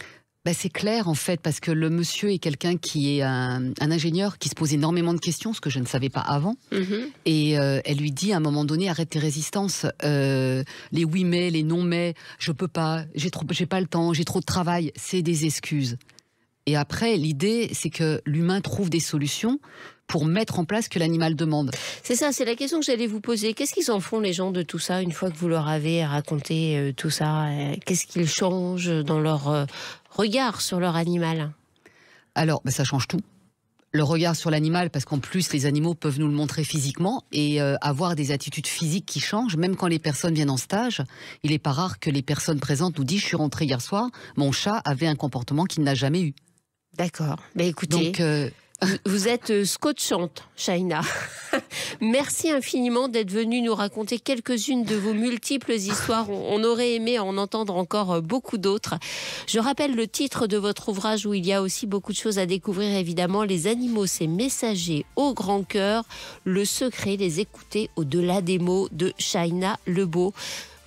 C'est clair en fait, parce que le monsieur est quelqu'un qui est un ingénieur qui se pose énormément de questions, ce que je ne savais pas avant. Et elle lui dit à un moment donné, arrête tes résistances, les oui mais, les non mais, je peux pas, j'ai pas le temps, j'ai trop de travail, c'est des excuses. Et après, l'idée, c'est que l'humain trouve des solutions pour mettre en place ce que l'animal demande. C'est ça, c'est la question que j'allais vous poser. Qu'est-ce qu'ils en font les gens de tout ça, une fois que vous leur avez raconté tout ça? Qu'est-ce qu'ils changent dans leur regard sur leur animal? Alors, ça change tout. le regard sur l'animal, parce qu'en plus les animaux peuvent nous le montrer physiquement et avoir des attitudes physiques qui changent, même quand les personnes viennent en stage. Il n'est pas rare que les personnes présentes nous disent « je suis rentrée hier soir, mon chat avait un comportement qu'il n'a jamais eu ». D'accord. Mais écoutez, donc, vous êtes scotchante, Shaina. Merci infiniment d'être venue nous raconter quelques-unes de vos multiples histoires. On aurait aimé en entendre encore beaucoup d'autres. Je rappelle le titre de votre ouvrage où il y a aussi beaucoup de choses à découvrir, évidemment. Les animaux, ces messagers au grand cœur. Le secret, les écouter au-delà des mots, de Shaina Lebeau.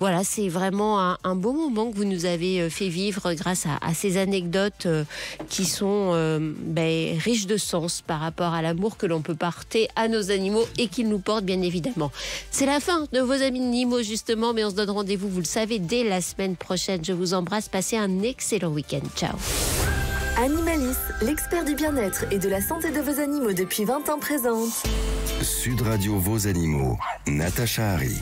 Voilà, c'est vraiment un beau moment que vous nous avez fait vivre grâce à ces anecdotes qui sont riches de sens par rapport à l'amour que l'on peut porter à nos animaux et qu'ils nous portent bien évidemment. C'est la fin de vos animaux justement, mais on se donne rendez-vous, vous le savez, dès la semaine prochaine. Je vous embrasse, passez un excellent week-end. Ciao. Animalis, l'expert du bien-être et de la santé de vos animaux depuis 20 ans présente. Sud Radio Vos Animaux, Natacha Harry.